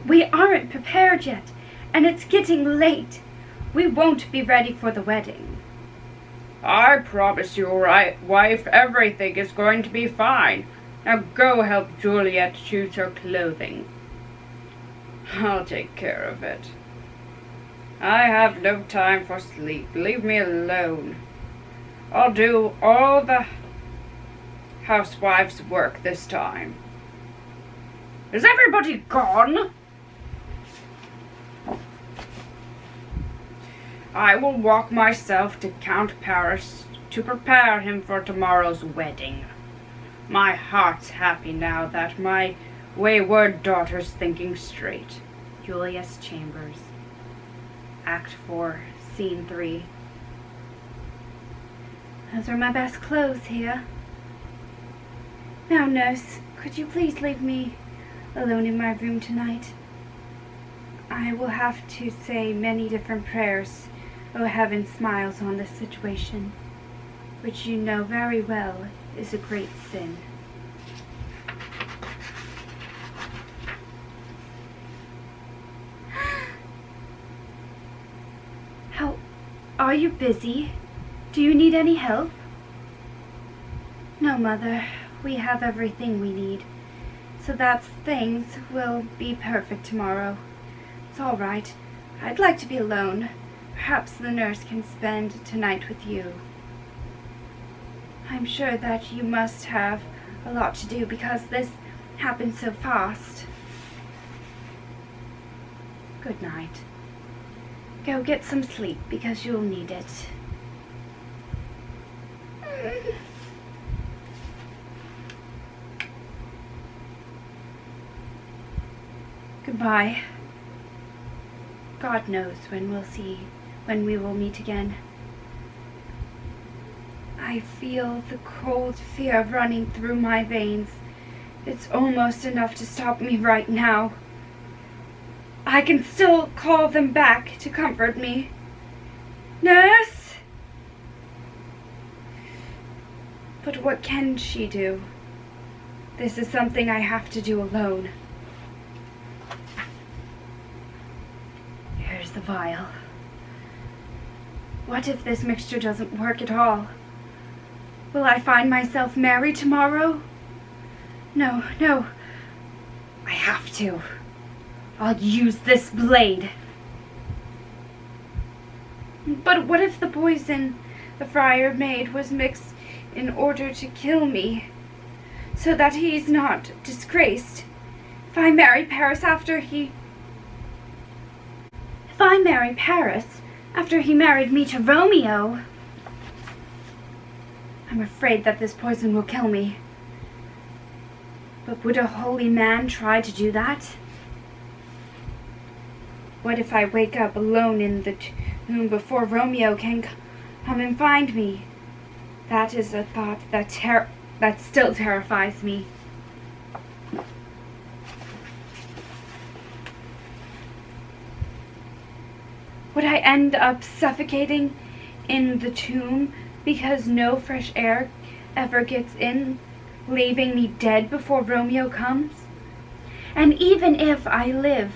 We aren't prepared yet, and it's getting late. We won't be ready for the wedding. I promise you, wife, everything is going to be fine. Now go help Juliet choose her clothing. I'll take care of it. I have no time for sleep. Leave me alone. I'll do all the housewives' work this time. Is everybody gone? I will walk myself to Count Paris to prepare him for tomorrow's wedding. My heart's happy now that my wayward daughter's thinking straight. Julius Chambers. Act 4, Scene 3. Those are my best clothes here. Now, nurse, could you please leave me alone in my room tonight? I will have to say many different prayers. Oh, heaven smiles on this situation, which you know very well is a great sin. How are you busy? Do you need any help? No, Mother. We have everything we need, so that things will be perfect tomorrow. It's all right. I'd like to be alone. Perhaps the nurse can spend tonight with you. I'm sure that you must have a lot to do because this happened so fast. Good night. Go get some sleep because you'll need it. Goodbye. God knows when we will meet again. I feel the cold fear running through my veins. It's almost enough to stop me right now. I can still call them back to comfort me. Nurse! But what can she do? This is something I have to do alone. Here's the vial. What if this mixture doesn't work at all? Will I find myself married tomorrow? No, no. I have to. I'll use this blade. But what if the poison the friar made was mixed in order to kill me, so that he's not disgraced? If I marry Paris after he married me to Romeo, I'm afraid that this poison will kill me. But would a holy man try to do that? What if I wake up alone in the tomb before Romeo can come and find me? That is a thought that still terrifies me. Would I end up suffocating in the tomb because no fresh air ever gets in, leaving me dead before Romeo comes? And even if I live,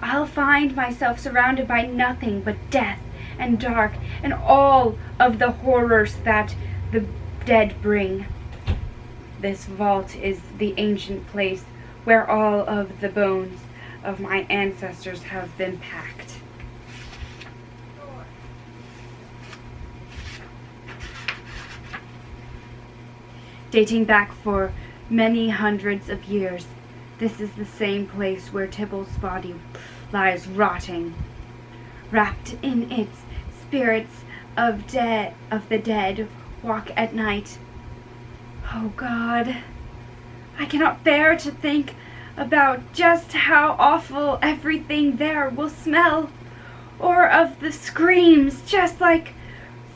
I'll find myself surrounded by nothing but death and dark and all of the horrors that the dead bring. This vault is the ancient place where all of the bones of my ancestors have been packed. Dating back for many hundreds of years, this is the same place where Tybalt's body lies rotting. Wrapped in its spirits of the dead walk at night. Oh God, I cannot bear to think about just how awful everything there will smell, or of the screams just like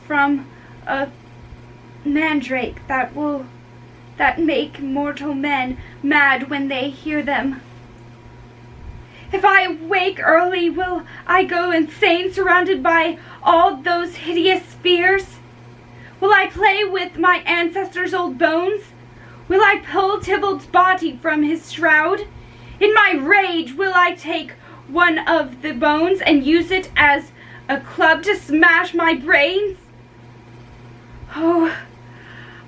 from a mandrake that make mortal men mad when they hear them. If I wake early, will I go insane surrounded by all those hideous spears? Will I play with my ancestors' old bones? Will I pull Tybalt's body from his shroud? In my rage, will I take one of the bones and use it as a club to smash my brains? Oh,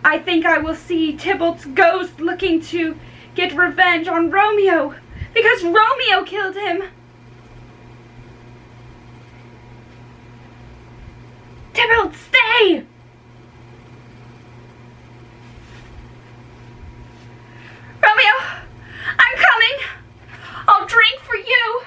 I think I will see Tybalt's ghost looking to get revenge on Romeo, because Romeo killed him. Tybalt, stay! Romeo, I'm coming. I'll drink for you.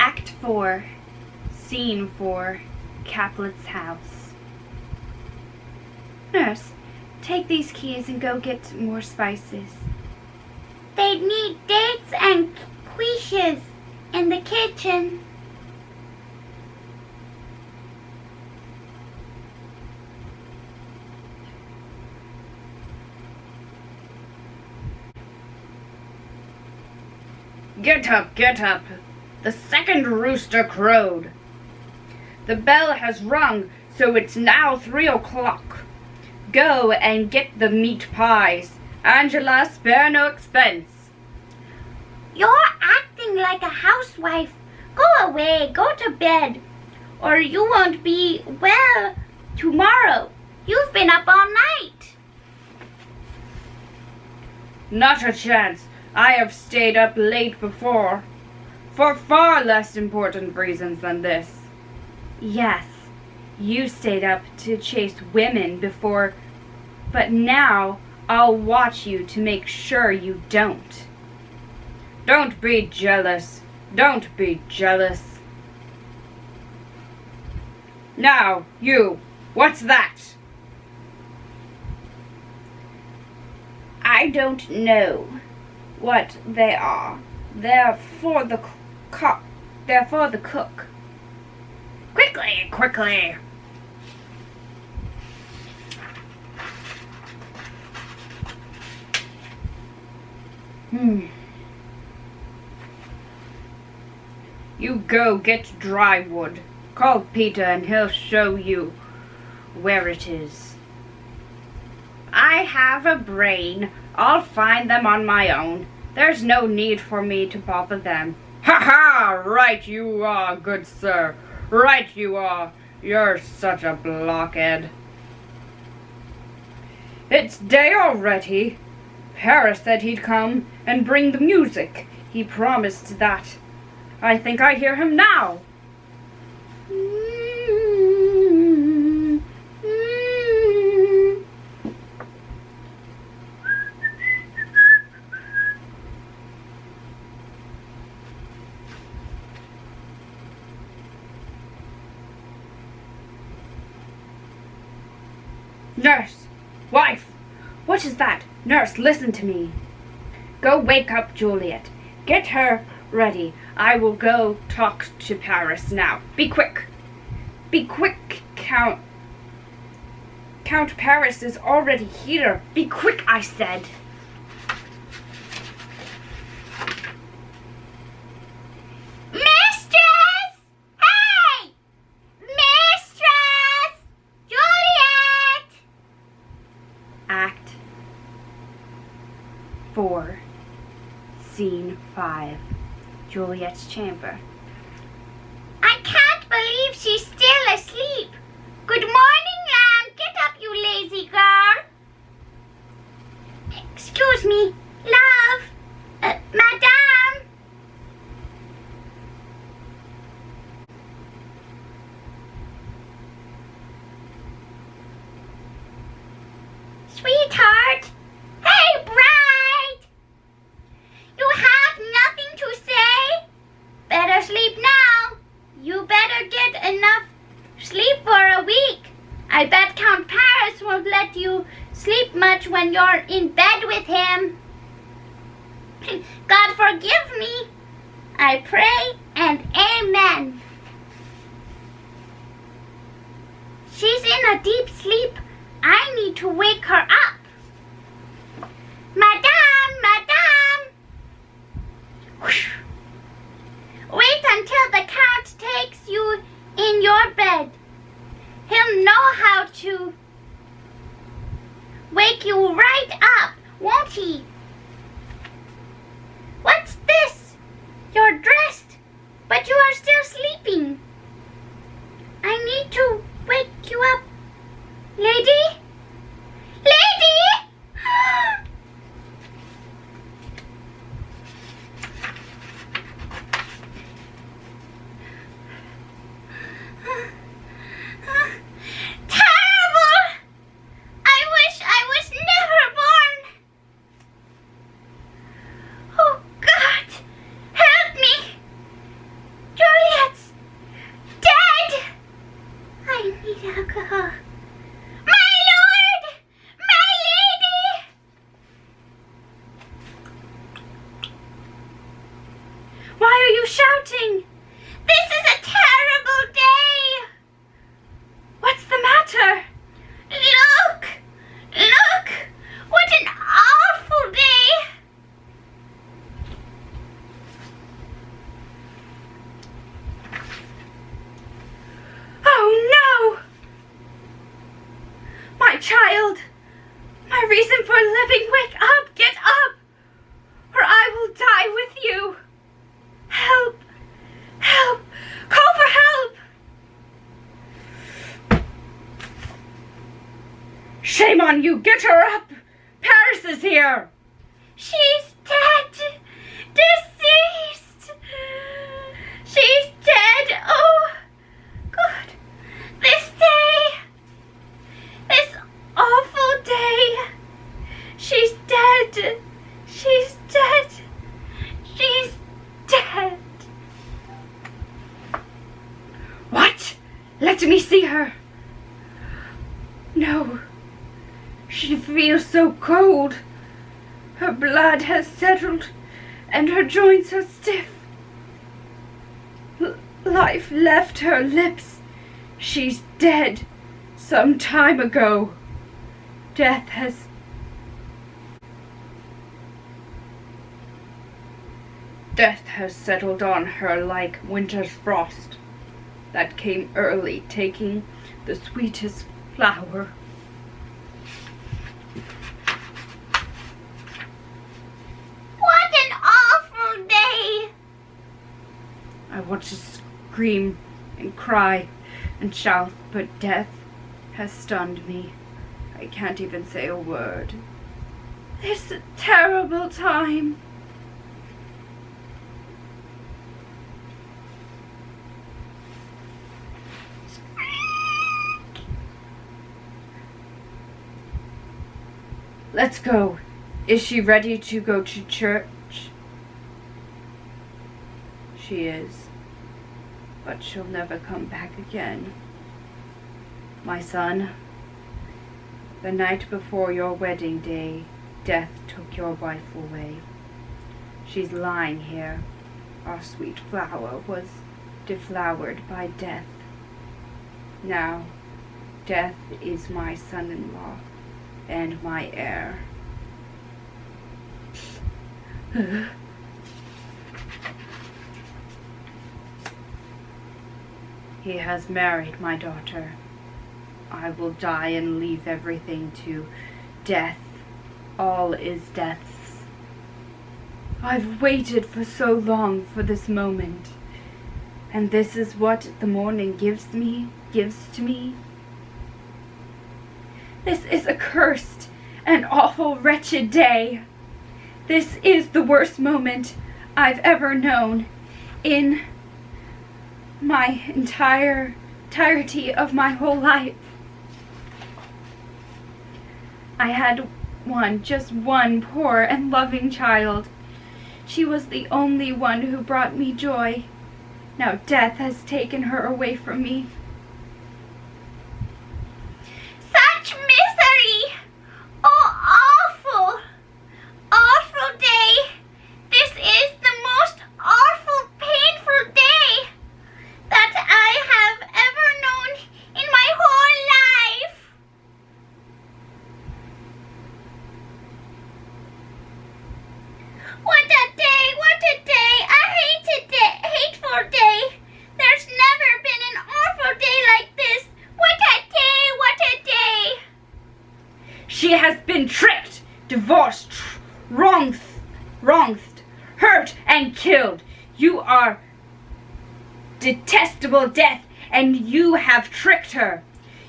Act 4, Scene 4, Caplet's house. Nurse, take these keys and go get more spices. They'd need dates and quiches in the kitchen. Get up, get up. The second rooster crowed. The bell has rung, so it's now 3 o'clock. Go and get the meat pies. Angela, spare no expense. You're acting like a housewife. Go away, go to bed, or you won't be well tomorrow. You've been up all night. Not a chance. I have stayed up late before, for far less important reasons than this. Yes, you stayed up to chase women before, but now I'll watch you to make sure you don't. Don't be jealous. Don't be jealous. Now, you, what's that? I don't know what they are. They're for the cook. They're for the cook. Quickly, quickly. You go get dry wood. Call Peter and he'll show you where it is. I have a brain. I'll find them on my own. There's no need for me to bother them. Ha ha! Right you are, good sir. Right you are. You're such a blockhead. It's day already. Paris said he'd come and bring the music. He promised that. I think I hear him now. Nurse! Wife! What is that? Nurse, listen to me. Go wake up Juliet. Get her ready. I will go talk to Paris now. Be quick. Be quick, Count. Count Paris is already here. Be quick, I said. Mistress! Hey! Mistress! Juliet! Act 4, Scene 5, Juliet's chamber. I can't believe she's still asleep. Good morning, lamb. Get up, you lazy girl. Excuse me, love. Madame. Sweetheart. Hey, bride. You have nothing to say? Better sleep now. You better get enough sleep for a week. I bet Count Paris won't let you sleep much when you're in bed with him. God forgive me. I pray and amen. She's in a deep sleep. I need to wake her up. Madame, madame. Whoosh. Wait until the count takes you in your bed. He'll know how to wake you right up, won't he? What's this? You're dressed, but you are still sleeping. I need to wake you up. Lady? Lady! Terrible! I wish I was never born. Oh God, help me! Juliet's dead! I need alcohol. My lord! My lady! Why are you shouting? This is a terrible day! What's the matter? Look! Look! What an awful day! Oh no! My child! My reason for living, wake up! Get up! Or I will die with you! Help! Help! Call for help! Shame on you! Get her up! Paris is here! She's dead! Deceased! She's dead! Oh, God! This day! This awful day! She's dead! She's dead! She's dead! What? Let me see her. No. She feels so cold. Her blood has settled and her joints are stiff. Life left her lips. She's dead some time ago. Death has settled on her like winter's frost that came early, taking the sweetest flower. What an awful day! I want to scream and cry and shout, but death has stunned me. I can't even say a word. This terrible time. Let's go. Is she ready to go to church? She is. But she'll never come back again. My son, the night before your wedding day, death took your wife away. She's lying here. Our sweet flower was deflowered by death. Now, death is my son-in-law and my heir. He has married my daughter. I will die and leave everything to death. All is death's. I've waited for so long for this moment. And this is what the morning gives to me. This is a cursed and awful, wretched day. This is the worst moment I've ever known in my entirety of my whole life. I had just one poor and loving child. She was the only one who brought me joy. Now death has taken her away from me. Such misery! Oh, awful, awful day! divorced, wronged, hurt, and killed. You are detestable death, and you have tricked her.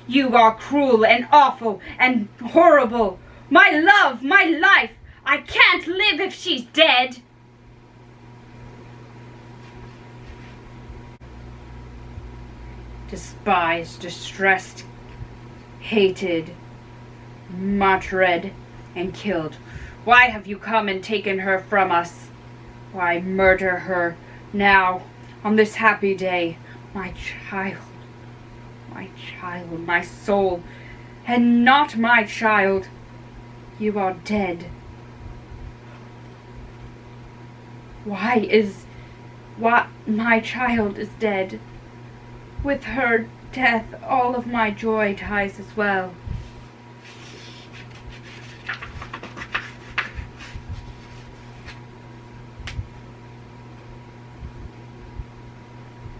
You are cruel and awful and horrible. My love, my life, I can't live if she's dead. Despised, distressed, hated, martyred, and killed. Why have you come and taken her from us? Why murder her now, on this happy day? My child, my soul, and not my child. You are dead. Why my child is dead? With her death, all of my joy dies as well.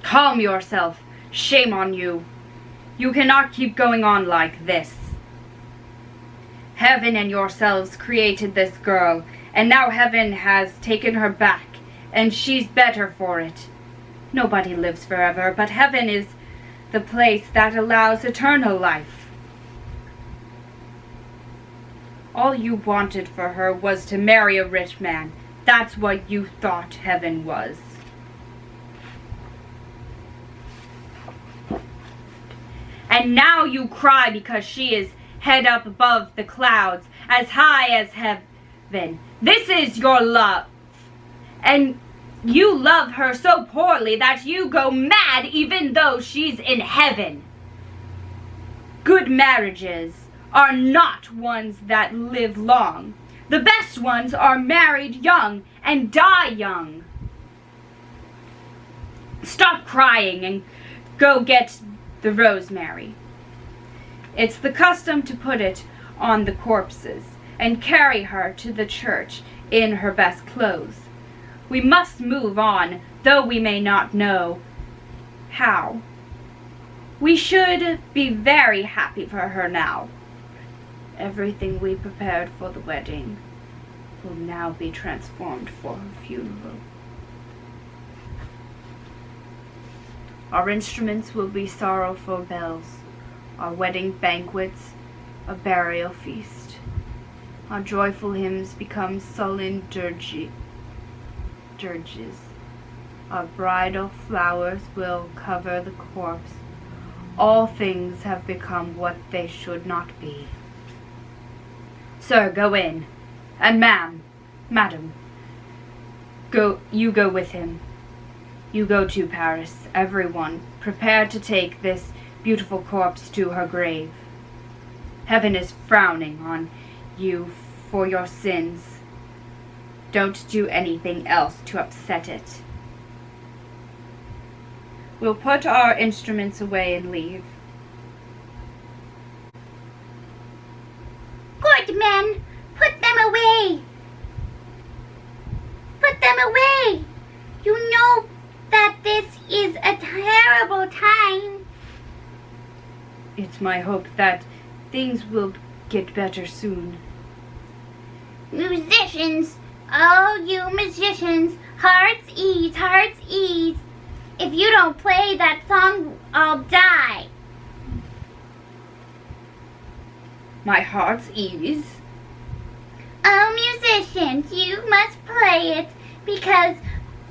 Calm yourself. Shame on you. You cannot keep going on like this. Heaven and yourselves created this girl, and now heaven has taken her back, and she's better for it. Nobody lives forever, but heaven is the place that allows eternal life. All you wanted for her was to marry a rich man. That's what you thought heaven was. And now you cry because she is head up above the clouds, as high as heaven. This is your love. And you love her so poorly that you go mad even though she's in heaven. Good marriages are not ones that live long. The best ones are married young and die young. Stop crying and go get the rosemary. It's the custom to put it on the corpses and carry her to the church in her best clothes. We must move on, though we may not know how. We should be very happy for her now. Everything we prepared for the wedding will now be transformed for her funeral. Our instruments will be sorrowful bells, our wedding banquets a burial feast. Our joyful hymns become sullen dirges. Our bridal flowers will cover the corpse. All things have become what they should not be. Sir, go in. And madam, you go with him. You go to Paris, everyone. Prepare to take this beautiful corpse to her grave. Heaven is frowning on you for your sins. Don't do anything else to upset it. We'll put our instruments away and leave. Good men, put them away. Put them away. You know that this is a terrible time. It's my hope that things will get better soon. Musicians, oh you musicians, heart's ease, heart's ease. If you don't play that song, I'll die. My heart's ease? Oh musicians, you must play it, because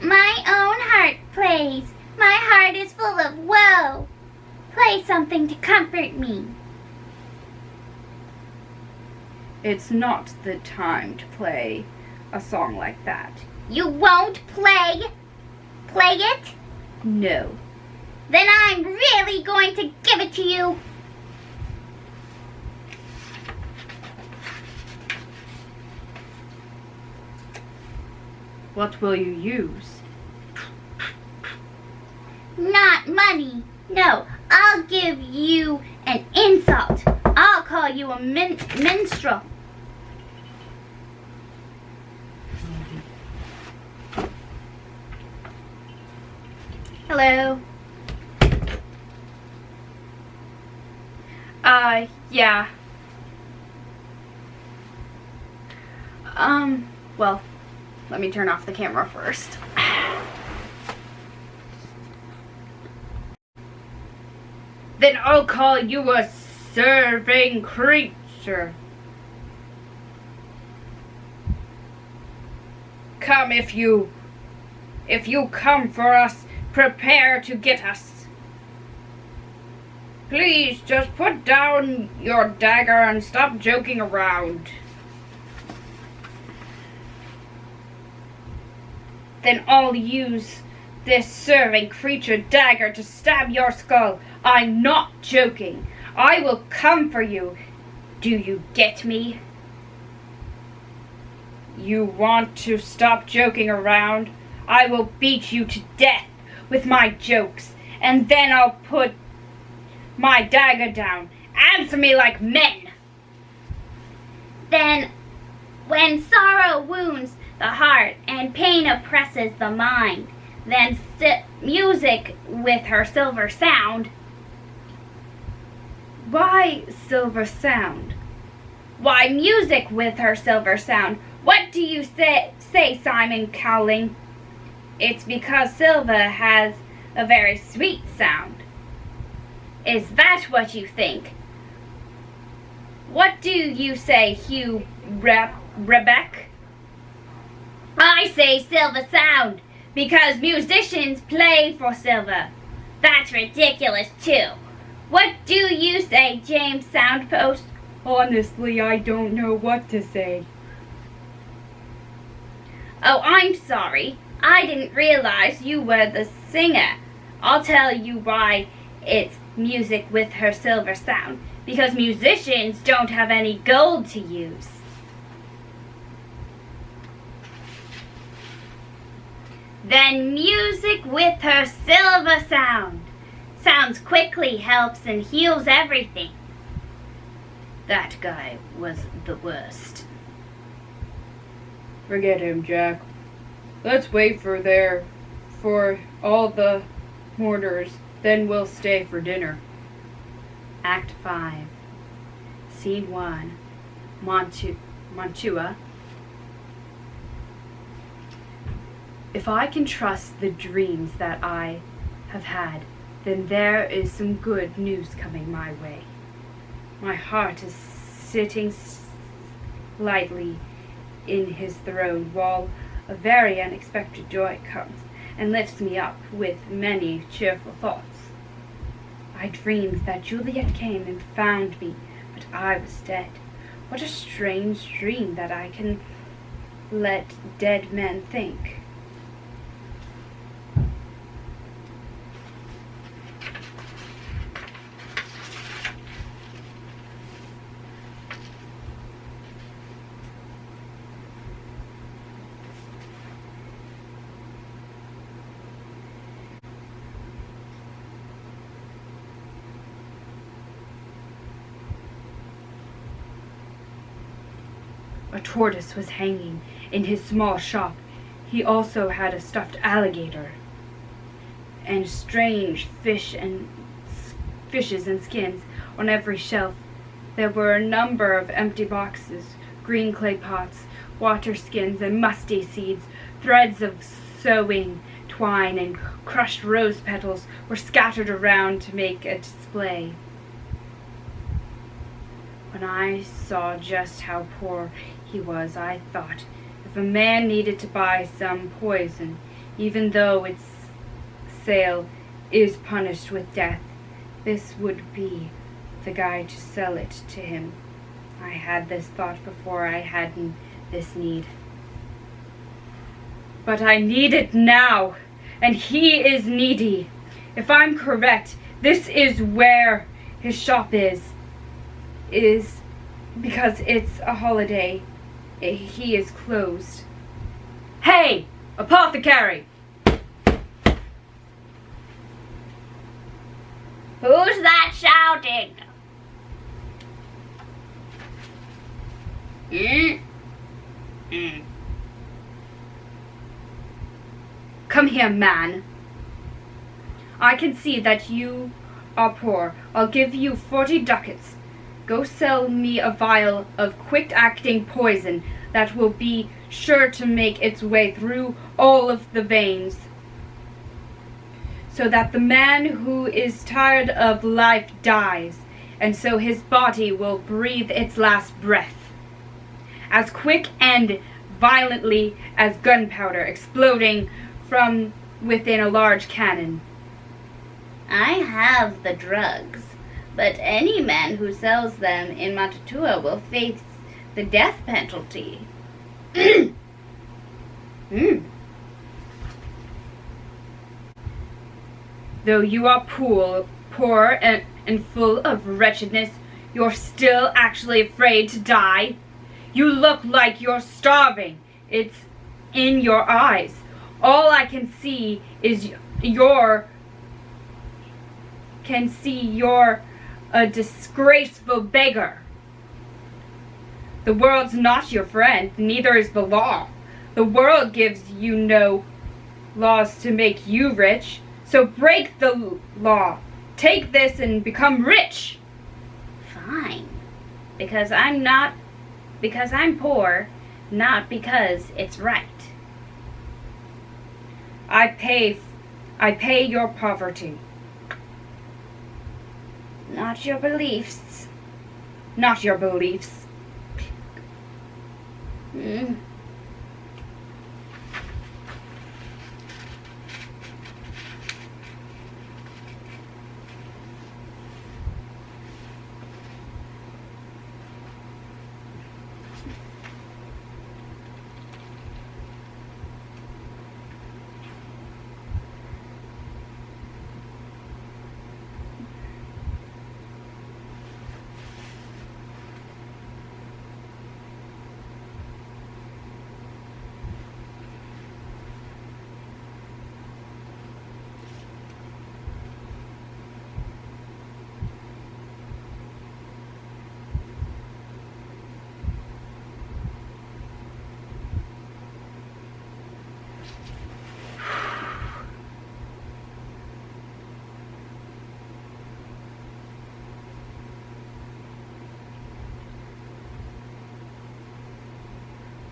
my own heart plays. My heart is full of woe. Play something to comfort me. It's not the time to play a song like that. You won't play it? No. Then I'm really going to give it to you. What will you use? Not money. No, I'll give you an insult. I'll call you a minstrel. Hello. Yeah. Well, let me turn off the camera first. Then I'll call you a serving creature. Come if you come for us, prepare to get us. Please just put down your dagger and stop joking around. Then I'll use this serving creature dagger to stab your skull. I'm not joking. I will come for you. Do you get me? You want to stop joking around? I will beat you to death with my jokes, and then I'll put my dagger down. Answer me like men. Then, when sorrow wounds the heart and pain oppresses the mind, then music with her silver sound. Why silver sound? Why, music with her silver sound. What do you say, Simon Cowling? It's because silver has a very sweet sound. Is that what you think? What do you say, Hugh Rebecca? I say silver sound, because musicians play for silver. That's ridiculous, too. What do you say, James Soundpost? Honestly, I don't know what to say. Oh, I'm sorry. I didn't realize you were the singer. I'll tell you why it's music with her silver sound. Because musicians don't have any gold to use. Then music with her silver sound. Sounds quickly, helps, and heals everything. That guy was the worst. Forget him, Jack. Let's wait for all the mourners, then we'll stay for dinner. Act 5, Scene 1, Mantua. If I can trust the dreams that I have had, then there is some good news coming my way. My heart is sitting lightly in his throne, while a very unexpected joy comes and lifts me up with many cheerful thoughts. I dreamed that Juliet came and found me, but I was dead. What a strange dream that I can let dead men think. A tortoise was hanging in his small shop. He also had a stuffed alligator and strange fishes and skins on every shelf. There were a number of empty boxes, green clay pots, water skins, and musty seeds. Threads of sewing twine and crushed rose petals were scattered around to make a display. When I saw just how poor he was, I thought, if a man needed to buy some poison, even though its sale is punished with death, this would be the guy to sell it to him. I had this thought before I had this need. But I need it now, and he is needy. If I'm correct, this is where his shop is because it's a holiday. He is closed. Hey, apothecary! Who's that shouting? Come here, man. I can see that you are poor. I'll give you 40 ducats. Go sell me a vial of quick-acting poison. that will be sure to make its way through all of the veins, so that the man who is tired of life dies, and so his body will breathe its last breath, as quick and violently as gunpowder exploding from within a large cannon. I have the drugs, but any man who sells them in Matatua will face the death penalty. Though you are poor and full of wretchedness, you're still actually afraid to die. You look like you're starving. It's in your eyes. All I can see is you're a disgraceful beggar. The world's not your friend, neither is the law. The world gives you no laws to make you rich, so break the law. Take this and become rich. Fine. Because I'm poor, not because it's right. I pay your poverty. Not your beliefs. Not your beliefs.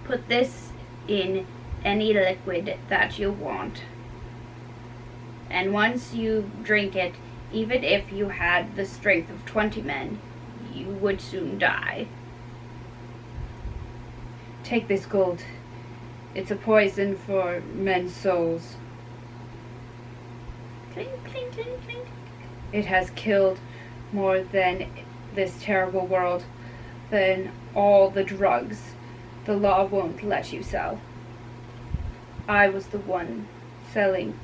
Put this in any liquid that you want. And once you drink it, even if you had the strength of 20 men, you would soon die. Take this gold. It's a poison for men's souls. Clink, clink, clink, clink. It has killed more than this terrible world, than all the drugs the law won't let you sell. I was the one selling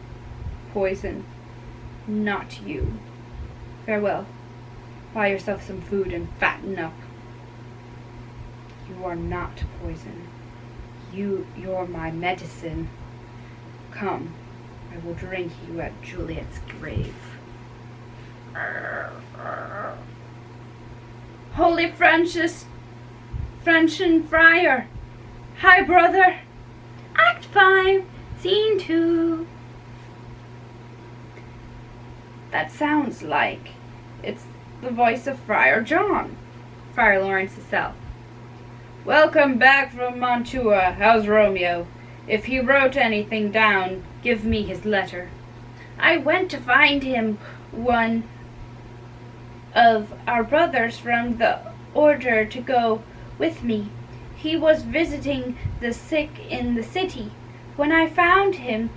poison, not you. Farewell. Buy yourself some food and fatten up. You are not poison. You're my medicine. Come, I will drink you at Juliet's grave. Holy Francis, Franciscan Friar. Hi, brother. Act 5, Scene 2. That sounds like it's the voice of Friar John. Friar Lawrence's cell. Welcome back from Mantua. How's Romeo? If he wrote anything down, give me his letter. I went to find him. One of our brothers from the order to go with me. He was visiting the sick in the city. When I found him,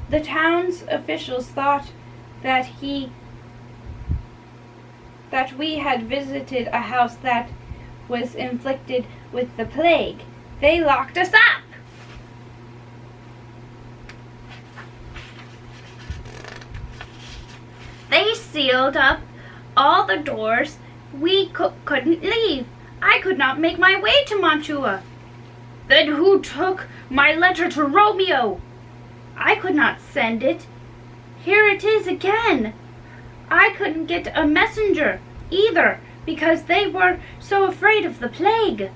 the town's officials thought that we had visited a house that was inflicted with the plague. They locked us up. They sealed up all the doors. We couldn't leave. I could not make my way to Mantua. Then who took my letter to Romeo? I could not send it. Here it is again. I couldn't get a messenger either because they were so afraid of the plague.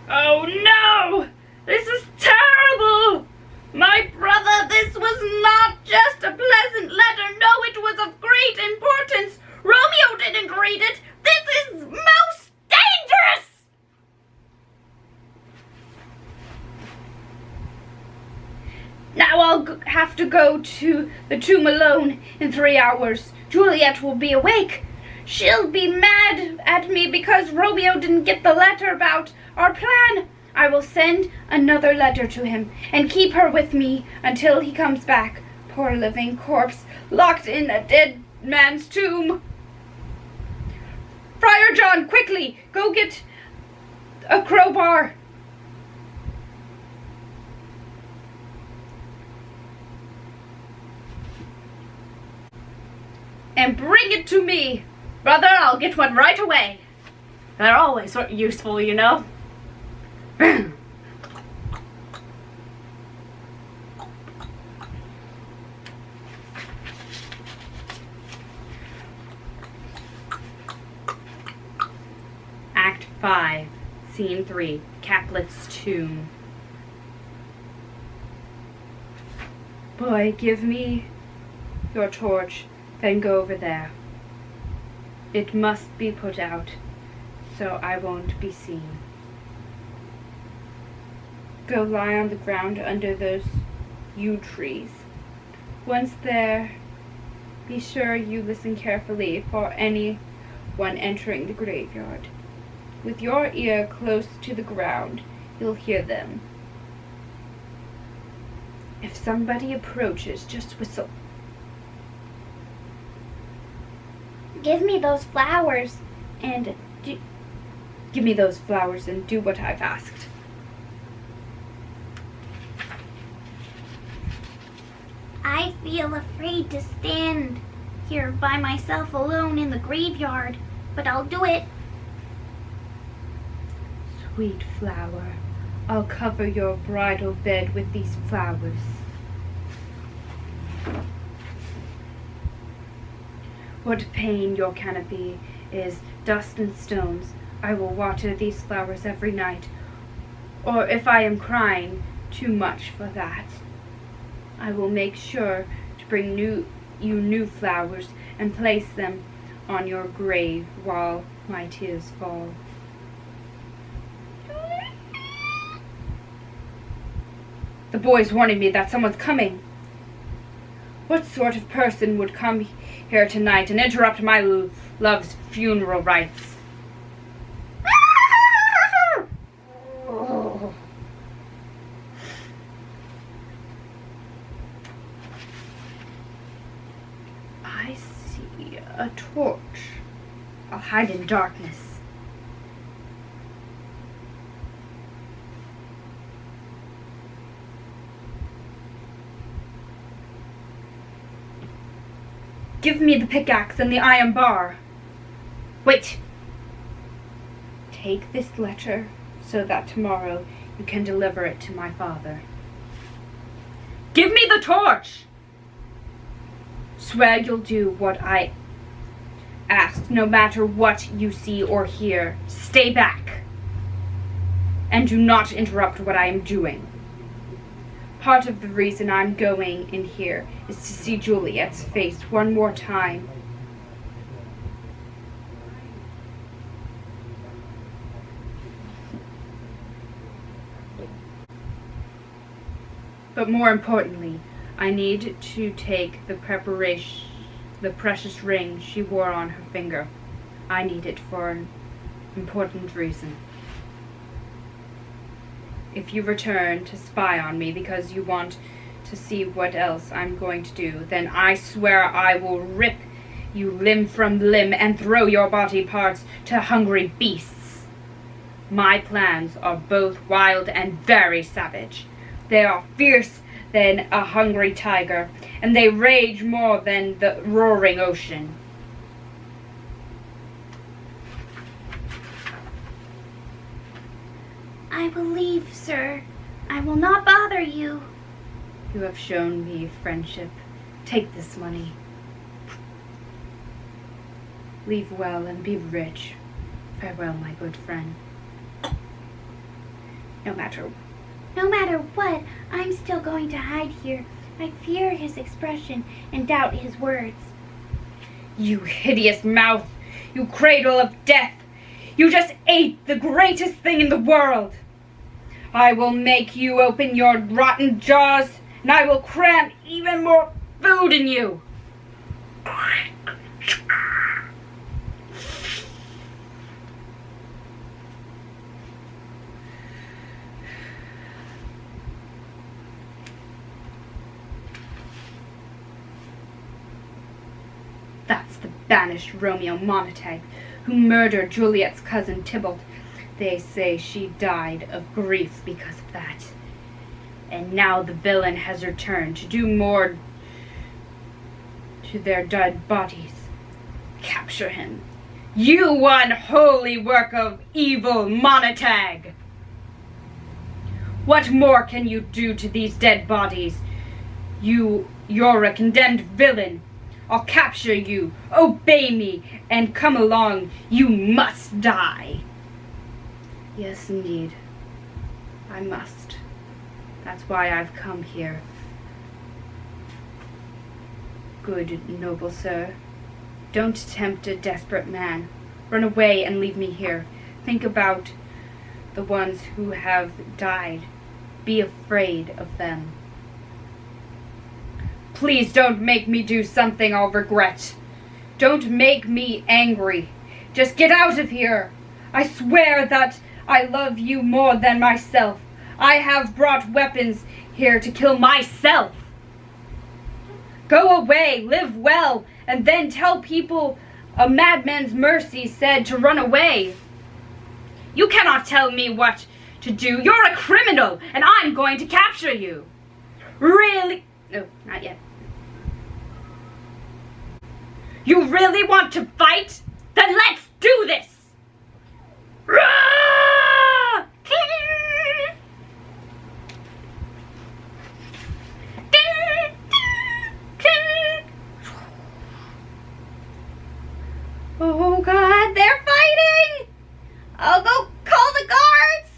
Oh no! This is terrible! My brother, this was not just a pleasant letter. No, it was of great importance. Romeo didn't read it. This is most dangerous! go to the tomb alone in 3 hours. Juliet will be awake. She'll be mad at me because Romeo didn't get the letter about our plan. I will send another letter to him and keep her with me until he comes back. Poor living corpse, locked in a dead man's tomb. Friar John, quickly, go get a crowbar. And bring it to me. Brother, I'll get one right away. They're always useful, you know. Act 5, Scene 3, Caplet's tomb. Boy, give me your torch, then go over there. It must be put out, so I won't be seen. Go lie on the ground under those yew trees. Once there, be sure you listen carefully for anyone entering the graveyard. With your ear close to the ground, you'll hear them. If somebody approaches, just whistle. Give me those flowers and Give me those flowers and do what I've asked. I feel afraid to stand here by myself alone in the graveyard, but I'll do it. Sweet flower, I'll cover your bridal bed with these flowers. What pain your canopy is, dust and stones. I will water these flowers every night, or if I am crying too much for that, I will make sure to bring you new flowers and place them on your grave while my tears fall. The boy's warning me that someone's coming. What sort of person would come here tonight and interrupt my love's funeral rites? I see a torch. I'll hide in darkness. Give me the pickaxe and the iron bar. Wait. Take this letter so that tomorrow you can deliver it to my father. Give me the torch! Swear you'll do what I ask, no matter what you see or hear. Stay back. And do not interrupt what I am doing. Part of the reason I'm going in here is to see Juliet's face one more time. But more importantly, I need to take the precious ring she wore on her finger. I need it for an important reason. If you return to spy on me because you want to see what else I'm going to do, then I swear I will rip you limb from limb and throw your body parts to hungry beasts. My plans are both wild and very savage. They are fierce than a hungry tiger, and they rage more than the roaring ocean. I will leave, sir. I will not bother you. You have shown me friendship. Take this money. Leave well and be rich. Farewell, my good friend. No matter what, I'm still going to hide here. I fear his expression and doubt his words. You hideous mouth! You cradle of death! You just ate the greatest thing in the world! I will make you open your rotten jaws and I will cram even more food in you. That's the banished Romeo Montague, who murdered Juliet's cousin Tybalt. They say she died of grief because of that. And now the villain has returned to do more to their dead bodies. Capture him. You unholy work of evil, Montague! What more can you do to these dead bodies? You're a condemned villain. I'll capture you, obey me, and come along. You must die. Yes, indeed. I must. That's why I've come here. Good, noble sir. Don't tempt a desperate man. Run away and leave me here. Think about the ones who have died. Be afraid of them. Please don't make me do something I'll regret. Don't make me angry. Just get out of here. I swear that I love you more than myself. I have brought weapons here to kill myself. Go away, live well, and then tell people a madman's mercy said to run away. You cannot tell me what to do. You're a criminal, and I'm going to capture you. Really? No, not yet. You really want to fight? Then let's do this! Rah! Oh God, they're fighting! I'll go call the guards!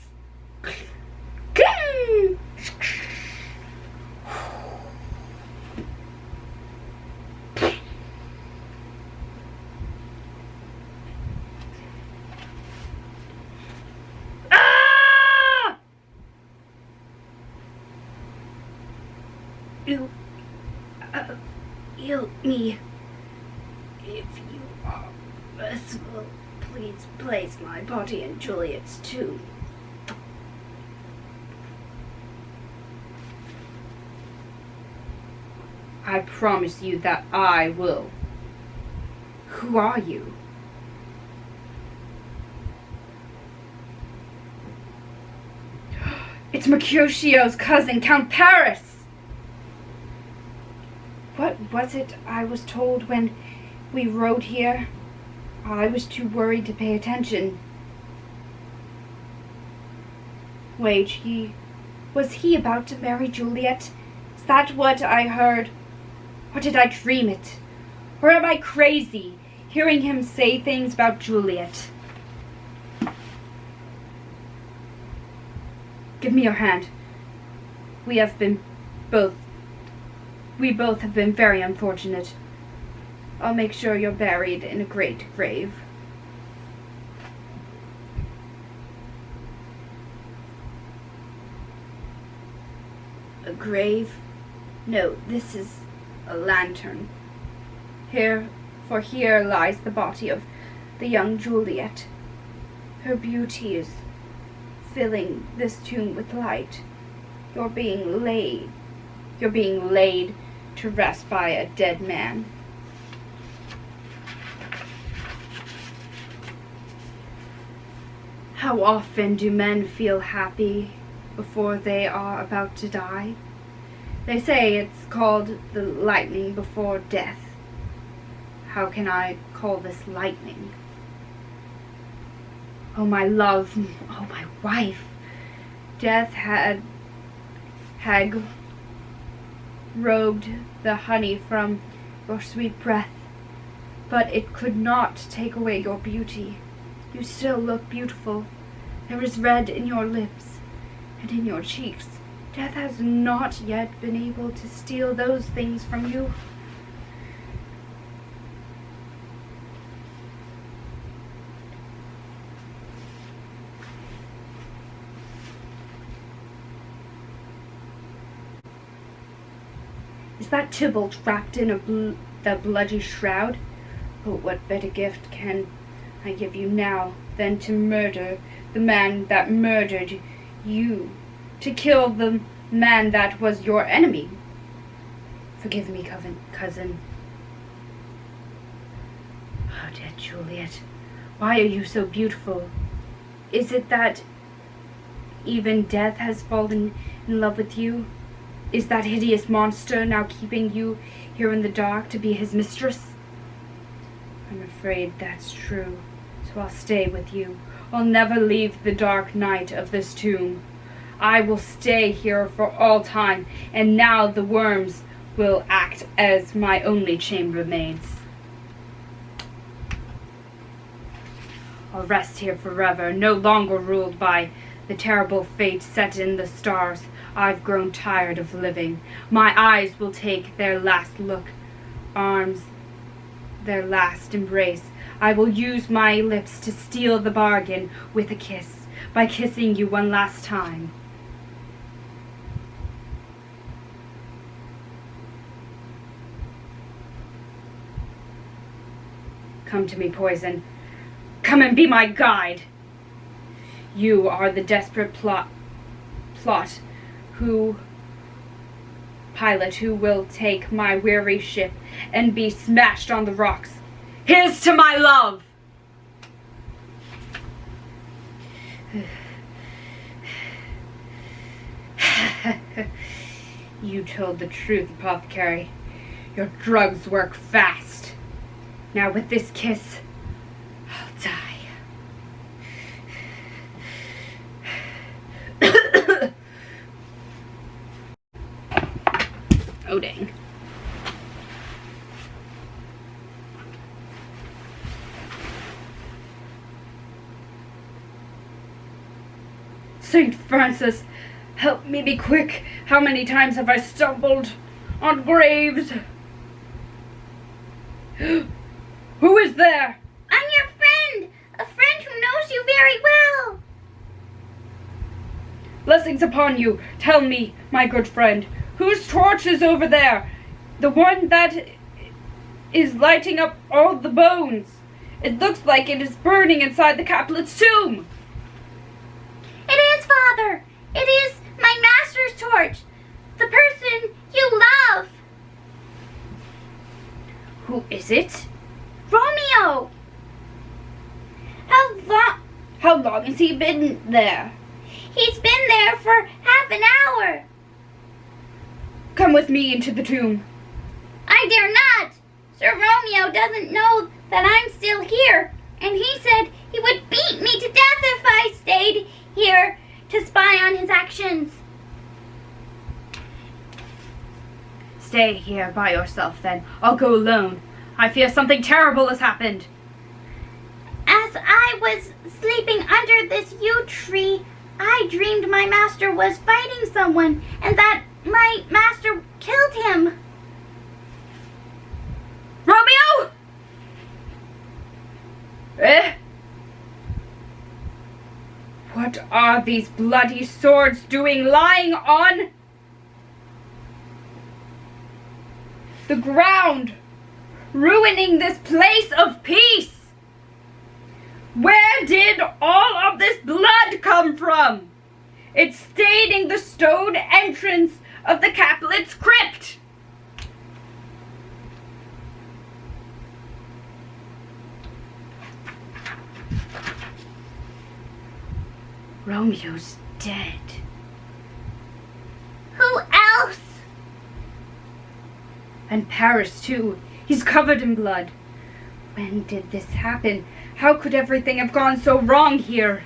Heal me. If you are merciful, please place my body in Juliet's tomb. I promise you that I will. Who are you? It's Mercutio's cousin, Count Paris! What was it I was told when we rode here? I was too worried to pay attention. Wait, was he about to marry Juliet? Is that what I heard? Or did I dream it? Or am I crazy, hearing him say things about Juliet? Give me your hand. We both have been very unfortunate. I'll make sure you're buried in a great grave. A grave? No, this is a lantern. Here lies the body of the young Juliet. Her beauty is filling this tomb with light. You're being laid to rest by a dead man. How often do men feel happy before they are about to die? They say it's called the lightning before death. How can I call this lightning? Oh, my love, oh, my wife. Death had robed the honey from your sweet breath, but it could not take away your beauty. You still look beautiful. There is red in your lips and in your cheeks. Death has not yet been able to steal those things from you. that Tybalt wrapped in the bloody shroud? Oh, what better gift can I give you now than to murder the man that murdered you, to kill the man that was your enemy? Forgive me, cousin. Oh, dear Juliet, why are you so beautiful? Is it that even death has fallen in love with you? Is that hideous monster now keeping you here in the dark to be his mistress? I'm afraid that's true, so I'll stay with you. I'll never leave the dark night of this tomb. I will stay here for all time, and now the worms will act as my only chambermaids. I'll rest here forever, no longer ruled by the terrible fate set in the stars. I've grown tired of living. My eyes will take their last look, arms their last embrace. I will use my lips to steal the bargain with a kiss, by kissing you one last time. Come to me, poison. Come and be my guide. You are the desperate pilot who will take my weary ship and be smashed on the rocks. Here's to my love! You told the truth, apothecary. Your drugs work fast. Now with this kiss, I'll die. Oh, dang. Saint Francis, help me be quick. How many times have I stumbled on graves? Who is there? I'm your friend, a friend who knows you very well. Blessings upon you. Tell me, my good friend, whose torch is over there? The one that is lighting up all the bones. It looks like it is burning inside the Capulet's tomb. It is, Father. It is my master's torch. The person you love. Who is it? Romeo. How long has he been there? He's been there for half an hour. Come with me into the tomb. I dare not. Sir Romeo doesn't know that I'm still here, and he said he would beat me to death if I stayed here to spy on his actions. Stay here by yourself, then. I'll go alone. I fear something terrible has happened. As I was sleeping under this yew tree, I dreamed my master was fighting someone, and that my master killed him. Romeo! What are these bloody swords doing lying on the ground, ruining this place of peace? Where did all of this blood come from? It's staining the stone entrance of the Capulet's crypt. Romeo's dead. Who else? And Paris, too. He's covered in blood. When did this happen? How could everything have gone so wrong here?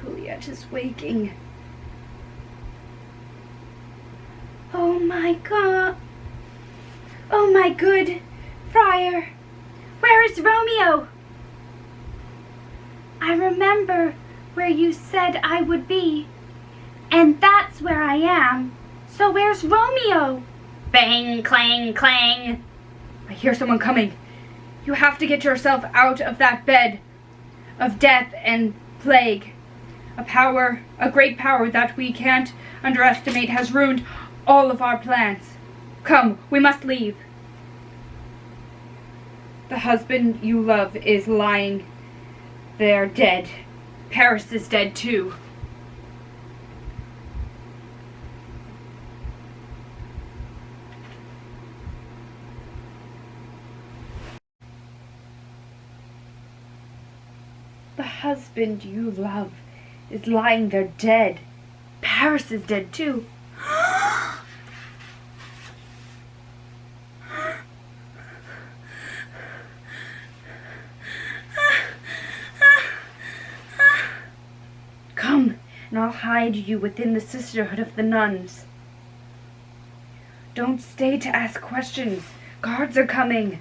Juliet is waking. Oh my God. Oh my good friar. Where is Romeo? I remember where you said I would be, and that's where I am. So where's Romeo? Bang, clang, clang. I hear someone coming. You have to get yourself out of that bed of death and plague, A great power that we can't underestimate has ruined all of our plans. Come, we must leave. The husband you love is lying there dead. Paris is dead too. The husband you love is lying there dead. Paris is dead too. Come, and I'll hide you within the sisterhood of the nuns. Don't stay to ask questions. Guards are coming.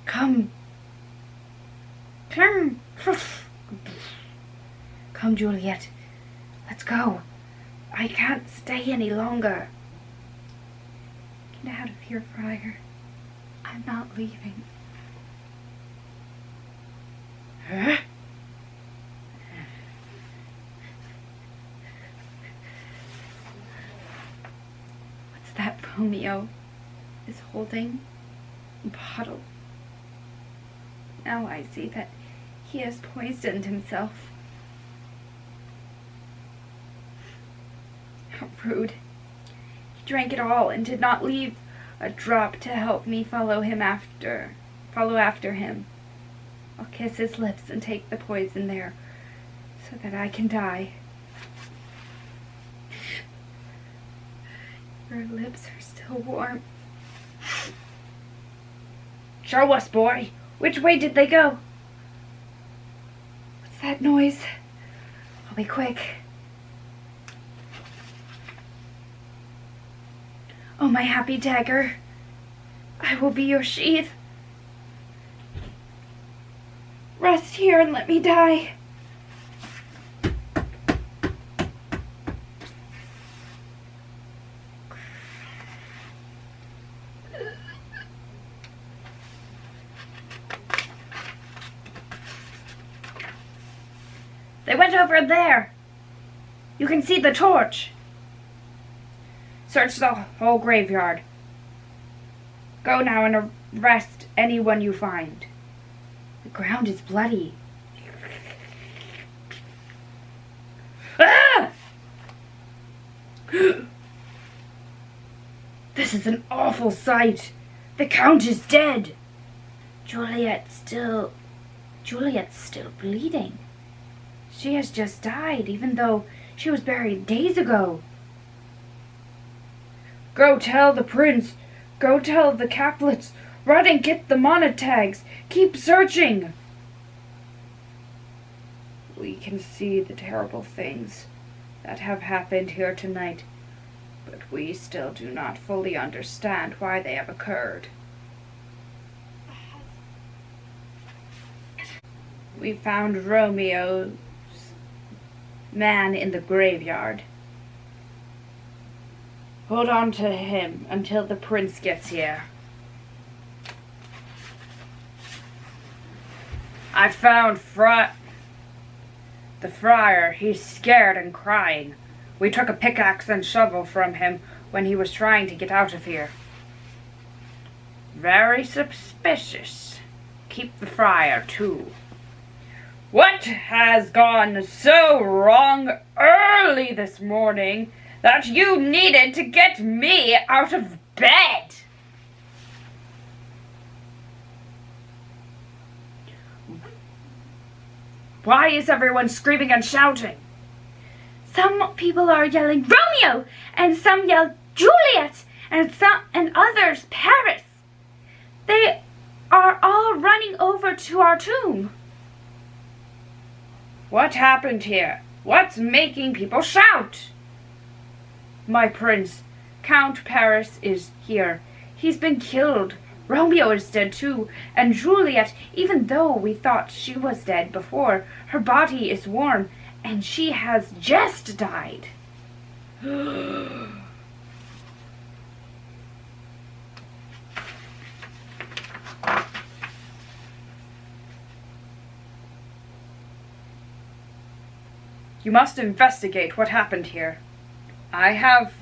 Come. Come, Juliet. Let's go. I can't stay any longer. Get out of here, Friar. I'm not leaving. Huh? What's that Romeo is holding? A bottle. Now I see that he has poisoned himself. How rude. He drank it all and did not leave a drop to help me follow after him. I'll kiss his lips and take the poison there so that I can die. Your lips are still warm. Show us, boy. Which way did they go? What's that noise? I'll be quick. Oh, my happy dagger. I will be your sheath. Rest here and let me die. They went over there. You can see the torch. Search the whole graveyard. Go now and arrest anyone you find. The ground is bloody. Ah! This is an awful sight. The Count is dead. Juliet's still bleeding. She has just died, even though she was buried days ago. Go tell the prince. Go tell the Caplets. Run and get the monotags. Keep searching. We can see the terrible things that have happened here tonight, but we still do not fully understand why they have occurred. We found Romeo's man in the graveyard. Hold on to him until the prince gets here. I found the friar. He's scared and crying. We took a pickaxe and shovel from him when he was trying to get out of here. Very suspicious. Keep the friar, too. What has gone so wrong early this morning that you needed to get me out of bed? Why is everyone screaming and shouting? Some people are yelling Romeo, and some yell Juliet, and others Paris. They are all running over to our tomb. What happened here? What's making people shout? My prince, Count Paris, is here. He's been killed. Romeo is dead too, and Juliet, even though we thought she was dead before, her body is warm, and she has just died. You must investigate what happened here. I have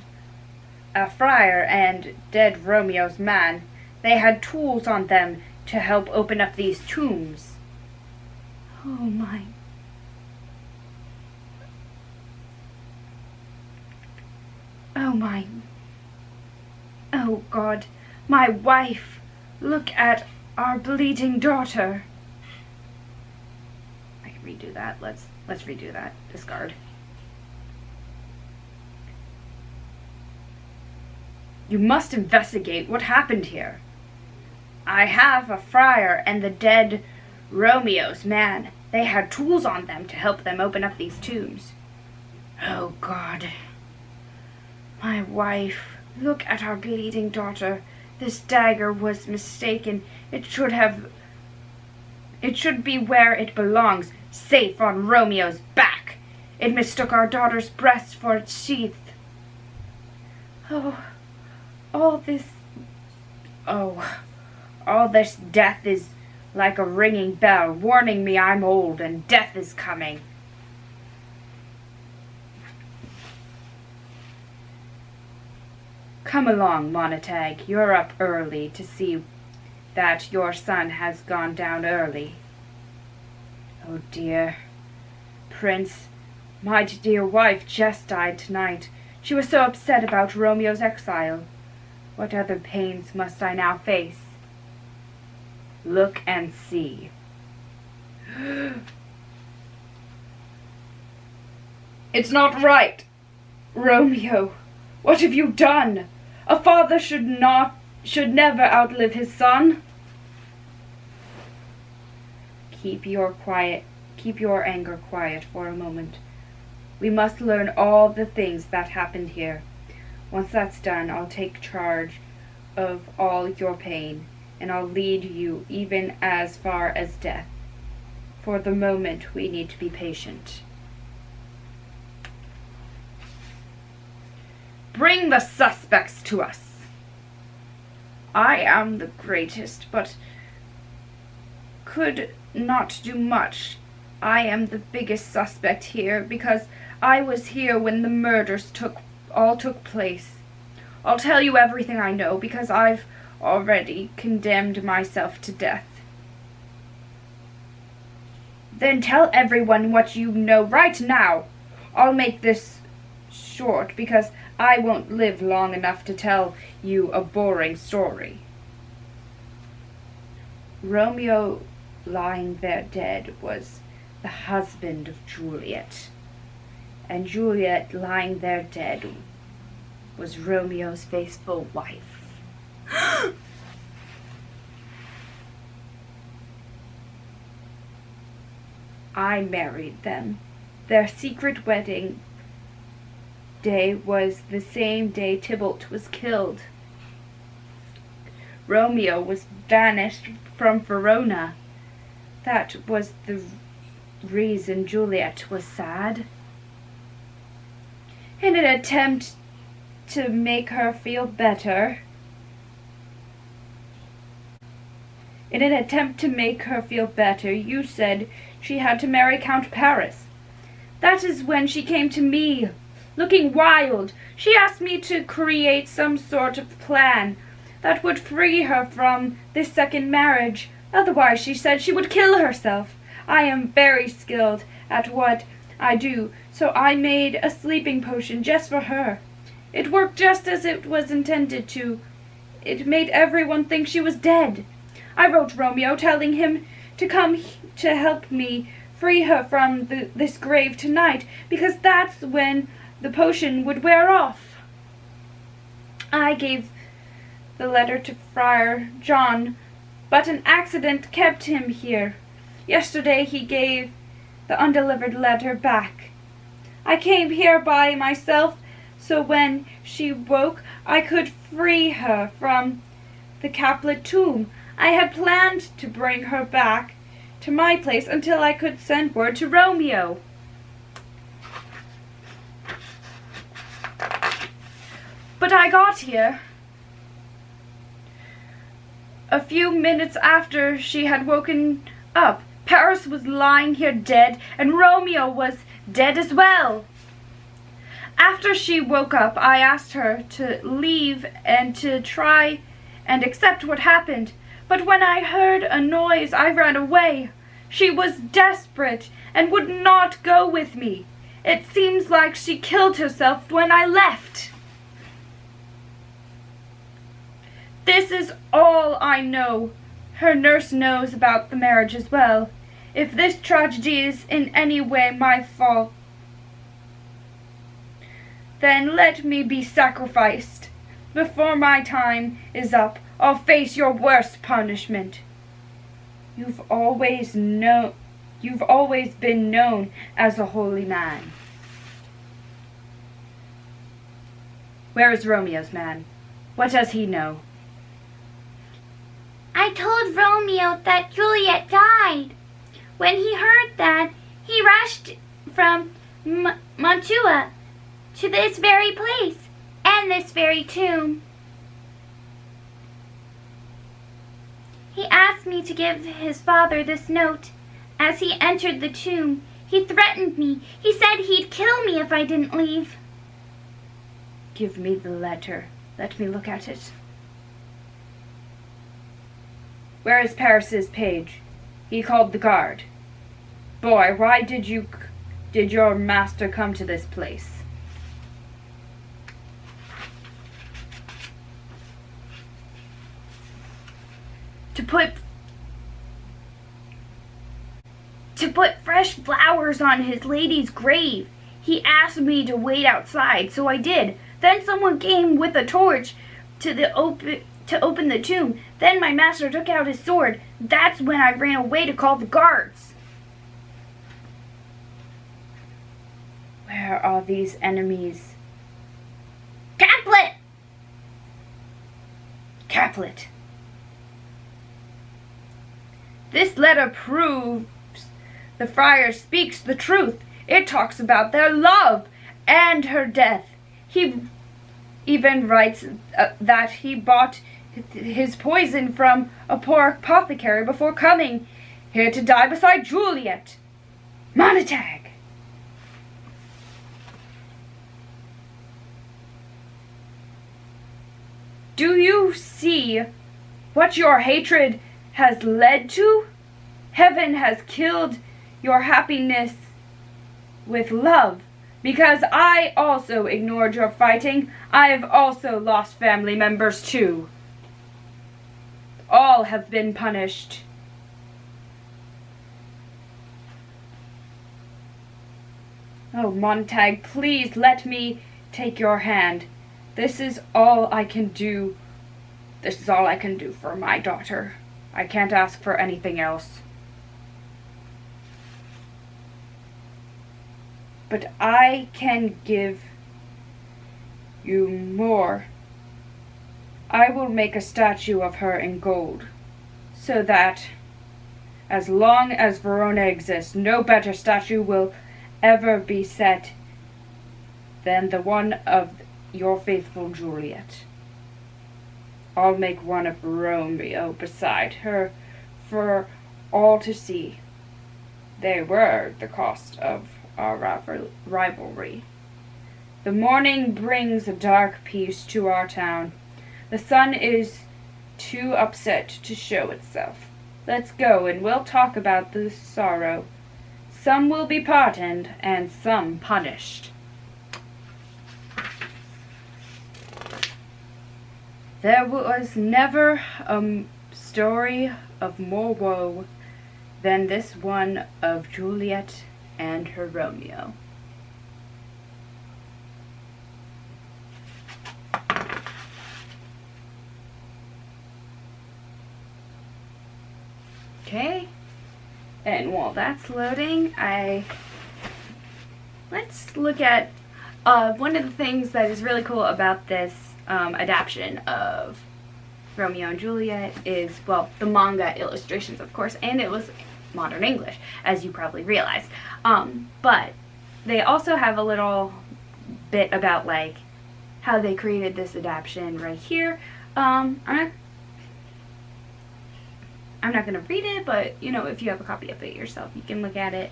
a friar and dead Romeo's man. They had tools on them to help open up these tombs. Oh my. Oh my. Oh God, my wife. Look at our bleeding daughter. I can redo that. Let's redo that. Discard. You must investigate what happened here. I have a friar and the dead Romeo's man. They had tools on them to help them open up these tombs. Oh God. My wife. Look at our bleeding daughter. This dagger was mistaken. It should be where it belongs, safe on Romeo's back. It mistook our daughter's breast for its sheath. All this death is like a ringing bell, warning me I'm old and death is coming. Come along, Montague. You're up early to see that your son has gone down early. Oh dear. Prince, my dear wife just died tonight. She was so upset about Romeo's exile. What other pains must I now face? Look and see. It's not right. Romeo, what have you done? A father should never outlive his son. Keep your anger quiet for a moment. We must learn all the things that happened here. Once that's done, I'll take charge of all your pain, and I'll lead you even as far as death. For the moment, we need to be patient. Bring the suspects to us. I am the greatest, but could not do much. I am the biggest suspect here because I was here when the murders all took place. I'll tell you everything I know because I've already condemned myself to death. Then tell everyone what you know right now. I'll make this short because I won't live long enough to tell you a boring story. Romeo lying there dead was the husband of Juliet, and Juliet lying there dead was Romeo's faithful wife. I married them. Their secret wedding day was the same day Tybalt was killed. Romeo was banished from Verona. That was the reason Juliet was sad. In an attempt to make her feel better, you said she had to marry Count Paris. That is when she came to me, looking wild. She asked me to create some sort of plan that would free her from this second marriage. Otherwise, she said she would kill herself. I am very skilled at what I do, so I made a sleeping potion just for her. It worked just as it was intended to. It made everyone think she was dead. I wrote Romeo telling him to come to help me free her from this grave tonight, because that's when the potion would wear off. I gave the letter to Friar John, but an accident kept him here. Yesterday he gave the undelivered letter back. I came here by myself, so when she woke I could free her from the Caplet tomb. I had planned to bring her back to my place until I could send word to Romeo. But I got here a few minutes after she had woken up. Paris was lying here dead, and Romeo was dead as well. After she woke up, I asked her to leave and to try and accept what happened. But when I heard a noise, I ran away. She was desperate and would not go with me. It seems like she killed herself when I left. This is all I know. Her nurse knows about the marriage as well. If this tragedy is in any way my fault, then let me be sacrificed. Before my time is up, I'll face your worst punishment. You've always been known as a holy man. Where is Romeo's man? What does he know? I told Romeo that Juliet died. When he heard that, he rushed from Mantua to this very place and this very tomb. He asked me to give his father this note. As he entered the tomb, he threatened me. He said he'd kill me if I didn't leave. Give me the letter. Let me look at it. Where is Paris's page? He called the guard. Boy, why did your master come to this place? To put fresh flowers on his lady's grave. He asked me to wait outside, so I did. Then someone came with a torch to open the tomb. Then my master took out his sword. That's when I ran away to call the guards. Where are these enemies? Caplet! Caplet. This letter proves the friar speaks the truth. It talks about their love and her death. He even writes that he bought his poison from a poor apothecary before coming here to die beside Juliet. Montague! Do you see what your hatred has led to? Heaven has killed your happiness with love. Because I also ignored your fighting, I have also lost family members too. All have been punished. Oh, Montague, please let me take your hand. This is all I can do. This is all I can do for my daughter. I can't ask for anything else. But I can give you more. I will make a statue of her in gold, so that as long as Verona exists, no better statue will ever be set than the one of your faithful Juliet. I'll make one of Romeo beside her for all to see. They were the cost of our rivalry. The morning brings a dark peace to our town. The sun is too upset to show itself. Let's go and we'll talk about this sorrow. Some will be pardoned and some punished. There was never a story of more woe than this one of Juliet and her Romeo. Okay, and while that's loading, let's look at one of the things that is really cool about this adaptation of Romeo and Juliet is, well, the manga illustrations, of course, and it was modern English, as you probably realized. But they also have a little bit about, like, how they created this adaptation right here. I'm not going to read it, but, you know, if you have a copy of it yourself, you can look at it.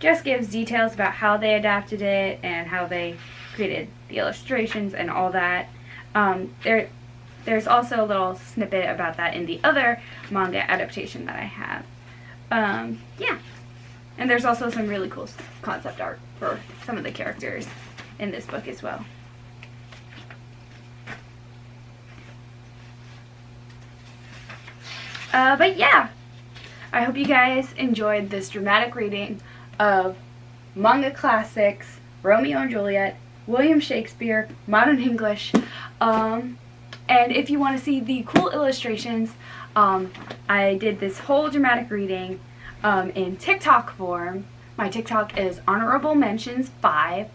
just gives details about how they adapted it and how they created the illustrations and all that. There's also a little snippet about that in the other manga adaptation that I have. Yeah. And there's also some really cool concept art for some of the characters in this book as well. But yeah, I hope you guys enjoyed this dramatic reading of manga classics, Romeo and Juliet, William Shakespeare, Modern English. And if you want to see the cool illustrations, I did this whole dramatic reading in TikTok form. My TikTok is Honorable Mentions 5,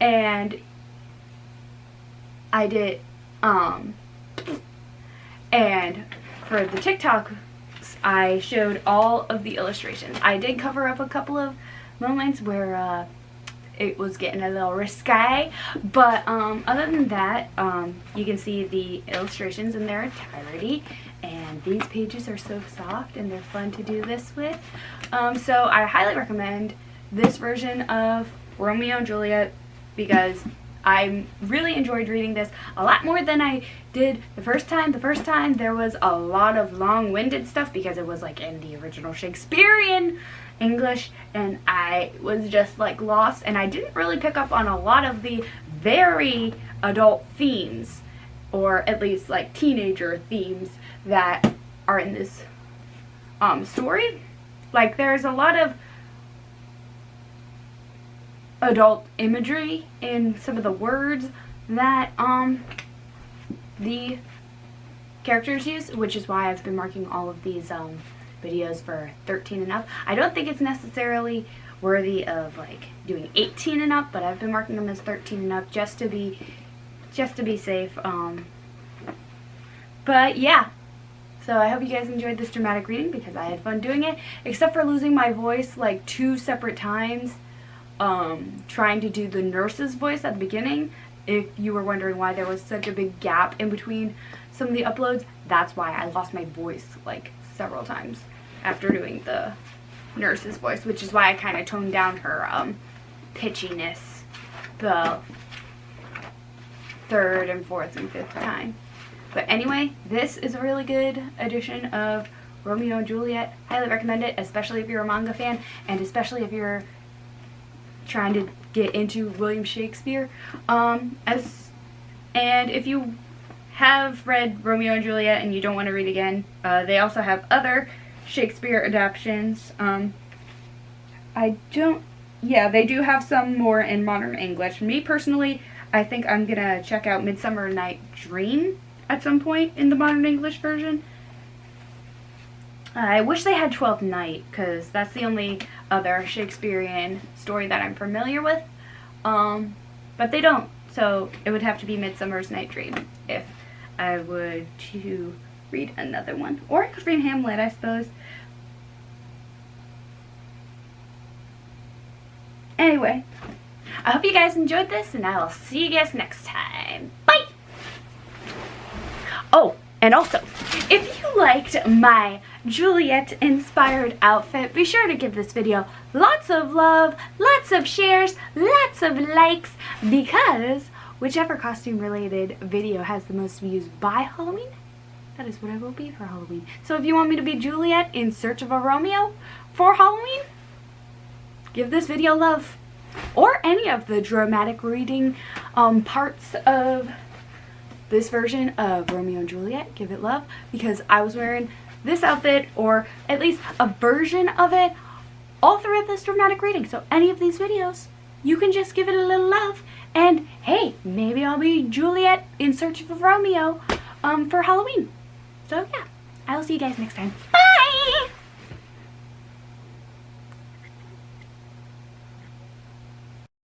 and I did, and for the TikTok, I showed all of the illustrations. I did cover up a couple of moments where it was getting a little risque, but other than that, you can see the illustrations in their entirety, and these pages are so soft and they're fun to do this with. So I highly recommend this version of Romeo and Juliet because I really enjoyed reading this a lot more than I did the first time. The first time there was a lot of long-winded stuff because it was like in the original Shakespearean English, and I was just like lost, and I didn't really pick up on a lot of the very adult themes, or at least like teenager themes that are in this story. Like there's a lot of adult imagery in some of the words that the characters use, which is why I've been marking all of these videos for 13 and up. I don't think it's necessarily worthy of like doing 18 and up, but I've been marking them as 13 and up just to be safe. But yeah, so I hope you guys enjoyed this dramatic reading because I had fun doing it, except for losing my voice like 2 separate times trying to do the nurse's voice at the beginning. If you were wondering why there was such a big gap in between some of the uploads, that's why I lost my voice like several times after doing the nurse's voice, which is why I kind of toned down her pitchiness the 3rd and 4th and 5th time. But anyway, this is a really good edition of Romeo and Juliet. Highly recommend it, especially if you're a manga fan, and especially if you're trying to get into William Shakespeare. And if you have read Romeo and Juliet and you don't want to read again, they also have other Shakespeare adaptations. They do have some more in Modern English. Me personally, I think I'm gonna check out Midsummer Night Dream at some point in the Modern English version. I wish they had Twelfth Night, because that's the only other Shakespearean story that I'm familiar with. But they don't, so it would have to be Midsummer's Night Dream if I would to read another one. Or I could read Hamlet, I suppose. Anyway, I hope you guys enjoyed this, and I will see you guys next time. Bye! Oh, and also, if you liked my Juliet-inspired outfit, be sure to give this video lots of love, lots of shares, lots of likes, because whichever costume-related video has the most views by Halloween, that is what I will be for Halloween. So if you want me to be Juliet in search of a Romeo for Halloween, give this video love. Or any of the dramatic reading parts of this version of Romeo and Juliet, give it love, because I was wearing this outfit, or at least a version of it, all throughout this dramatic reading. So any of these videos, you can just give it a little love, and hey, maybe I'll be Juliet in search of Romeo for Halloween. So yeah, I will see you guys next time. Bye!